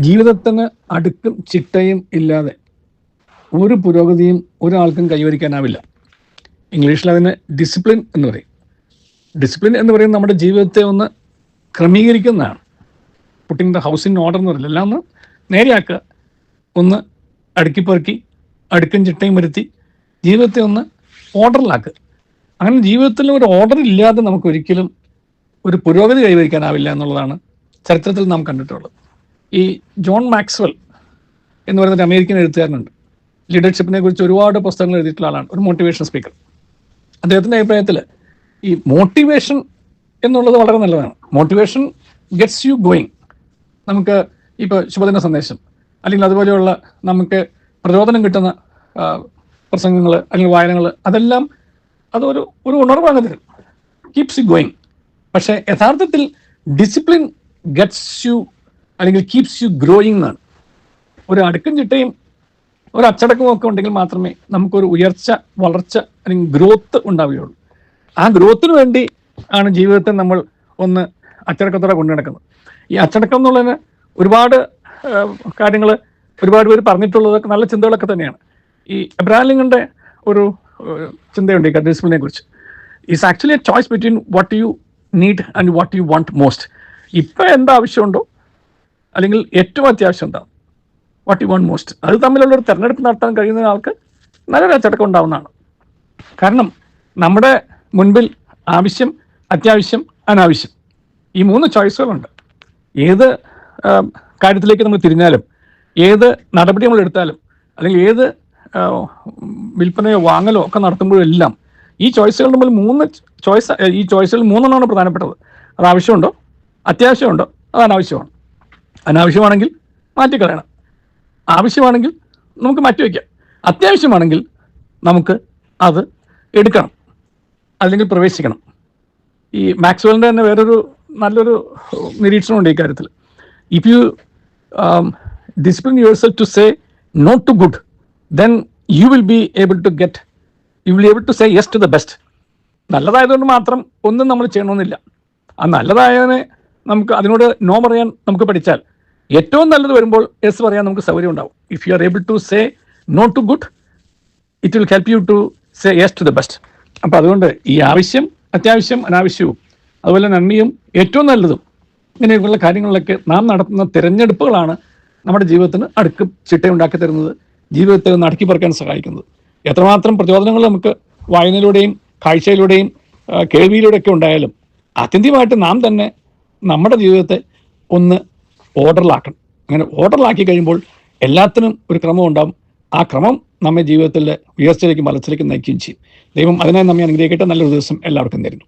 ജീവിതത്തിന് അടുക്കും ചിട്ടയും ഇല്ലാതെ ഒരു പുരോഗതിയും ഒരാൾക്കും കൈവരിക്കാനാവില്ല. ഇംഗ്ലീഷിൽ അതിന് ഡിസിപ്ലിൻ എന്ന് പറയും. ഡിസിപ്ലിൻ എന്ന് പറയുന്നത് നമ്മുടെ ജീവിതത്തെ ഒന്ന് ക്രമീകരിക്കുന്നതാണ്. Putting the house in order എന്ന് പറയില്ല, എല്ലാം ഒന്ന് നേരെയാക്കുക, ഒന്ന് അടുക്കിപ്പെറുക്കി അടുക്കും ചിട്ടയും വരുത്തി ജീവിതത്തെ ഒന്ന് ഓർഡറിലാക്കുക. അങ്ങനെ ജീവിതത്തിൽ ഒരു ഓർഡർ ഇല്ലാതെ നമുക്കൊരിക്കലും ഒരു പുരോഗതി കൈവരിക്കാനാവില്ല എന്നുള്ളതാണ് ചരിത്രത്തിൽ നാം കണ്ടിട്ടുള്ളത്. ഈ ജോൺ മാക്സ്വെൽ എന്ന് പറയുന്നൊരു അമേരിക്കൻ എഴുത്തുകാരനുണ്ട്. ലീഡർഷിപ്പിനെ കുറിച്ച് ഒരുപാട് പുസ്തകങ്ങൾ എഴുതിയിട്ടുള്ള ആളാണ്, ഒരു മോട്ടിവേഷൻ സ്പീക്കർ. അദ്ദേഹത്തിൻ്റെ അഭിപ്രായത്തിൽ ഈ മോട്ടിവേഷൻ എന്നുള്ളത് വളരെ നല്ലതാണ്. Motivation gets you going. നമുക്ക് ഇപ്പോൾ ശുഭദിന സന്ദേശം അല്ലെങ്കിൽ അതുപോലെയുള്ള നമുക്ക് പ്രചോദനം കിട്ടുന്ന പ്രസംഗങ്ങൾ അല്ലെങ്കിൽ വായനകൾ, അതെല്ലാം അതൊരു ഉണർവാണ് തരും, കീപ്സ് യു ഗോയിങ്. പക്ഷേ യഥാർത്ഥത്തിൽ ഡിസിപ്ലിൻ ഗെറ്റ്സ് യു അല്ലെങ്കിൽ കീപ്സ് യു ഗ്രോയിങ് എന്നാണ്. ഒരു അടുക്കും ചിട്ടയും ഒരു അച്ചടക്കവും ഒക്കെ ഉണ്ടെങ്കിൽ മാത്രമേ നമുക്കൊരു ഉയർച്ച, വളർച്ച അല്ലെങ്കിൽ ഗ്രോത്ത് ഉണ്ടാവുകയുള്ളൂ. ആ ഗ്രോത്തിന് വേണ്ടി ആണ് ജീവിതത്തെ നമ്മൾ ഒന്ന് അച്ചടക്കത്തോടെ കൊണ്ടു നടക്കുന്നത്. ഈ അച്ചടക്കം എന്നുള്ളതിന് ഒരുപാട് കാര്യങ്ങൾ ഒരുപാട് പേര് പറഞ്ഞിട്ടുള്ളതൊക്കെ നല്ല ചിന്തകളൊക്കെ തന്നെയാണ്. ഈ എബ്രഹാം ലിങ്കന്റെ ഒരു ചിന്തയുണ്ട് ഈ ഡിസിപ്ലിനെ കുറിച്ച്. Is actually A choice between what you need and what you want most. ഇപ്പം എന്താ ആവശ്യമുണ്ടോ അല്ലെങ്കിൽ ഏറ്റവും അത്യാവശ്യം എന്താ, വാട്ട് യു വാണ്ട് മോസ്റ്റ്, അത് തമ്മിലുള്ളൊരു തെരഞ്ഞെടുപ്പ് നടത്താൻ കഴിയുന്ന ആൾക്ക് നല്ലൊരു അച്ചടക്കം ഉണ്ടാവുന്നതാണ്. കാരണം നമ്മുടെ മുൻപിൽ ആവശ്യം, അത്യാവശ്യം, അനാവശ്യം, ഈ 3 ചോയ്സുകളുണ്ട്. ഏത് കാര്യത്തിലേക്ക് നമ്മൾ തിരിഞ്ഞാലും, ഏത് നടപടി നമ്മൾ എടുത്താലും, അല്ലെങ്കിൽ ഏത് വിൽപ്പനയോ വാങ്ങലോ ഒക്കെ നടത്തുമ്പോഴെല്ലാം ഈ ചോയ്സുകൾ തമ്മിൽ ഈ ചോയ്സുകൾ 3 പ്രധാനപ്പെട്ടത്. അത് ആവശ്യമുണ്ടോ, അത്യാവശ്യമുണ്ടോ, അത് അനാവശ്യമാണ്. അനാവശ്യമാണെങ്കിൽ മാറ്റിക്കളയണം, ആവശ്യമാണെങ്കിൽ നമുക്ക് മാറ്റിവെക്കാം, അത്യാവശ്യമാണെങ്കിൽ നമുക്ക് അത് എടുക്കണം അല്ലെങ്കിൽ പ്രവേശിക്കണം. ഈ മാക്സ്വെലിൻ്റെ തന്നെ വേറൊരു നല്ലൊരു നിരീക്ഷണമുണ്ട് ഈ കാര്യത്തിൽ. If you discipline yourself to say not to good, then you will be able to say yes to the best. നല്ലതായതുകൊണ്ട് മാത്രം ഒന്നും നമ്മൾ ചെയ്യണമെന്നില്ല. ആ നല്ലതായതിനെ നമുക്ക് അതിനോട് നോ പറയാൻ നമുക്ക് പഠിച്ചാൽ ഏറ്റവും നല്ലത് വരുമ്പോൾ യെസ് പറയാൻ നമുക്ക് സൗകര്യം ഉണ്ടാവും. If you are able to say no to good, it will help you to say yes to the best. അപ്പോൾ അതുകൊണ്ട് ഈ ആവശ്യം, അത്യാവശ്യം, അനാവശ്യവും അതുപോലെ നന്മയും ഏറ്റവും നല്ലതും ഇങ്ങനെയൊക്കെയുള്ള കാര്യങ്ങളിലൊക്കെ നാം നടത്തുന്ന തിരഞ്ഞെടുപ്പുകളാണ് നമ്മുടെ ജീവിതത്തിന് അടുക്കും ചിട്ടയുണ്ടാക്കി തരുന്നത്, ജീവിതത്തെ ഒന്ന് അടുക്കി പറക്കാൻ സഹായിക്കുന്നത്. എത്രമാത്രം പ്രചോദനങ്ങൾ നമുക്ക് വായനയിലൂടെയും കാഴ്ചയിലൂടെയും കേൾവിയിലൂടെയൊക്കെ ഉണ്ടായാലും ആത്യന്തികമായിട്ട് നാം തന്നെ നമ്മുടെ ജീവിതത്തെ ഒന്ന് ഓർഡറിലാക്കണം. അങ്ങനെ ഓർഡറിലാക്കി കഴിയുമ്പോൾ എല്ലാത്തിനും ഒരു ക്രമം ഉണ്ടാകും. ആ ക്രമം നമ്മെ ജീവിതത്തിലെ ഉയർച്ചയിലേക്കും വളർച്ചയിലേക്കും നയിക്കുകയും ചെയ്യും. ദൈവം അതിനായി നമ്മെ അനുഗ്രഹിക്കട്ടെ. നല്ലൊരു ദിവസം എല്ലാവർക്കും തരുന്നു.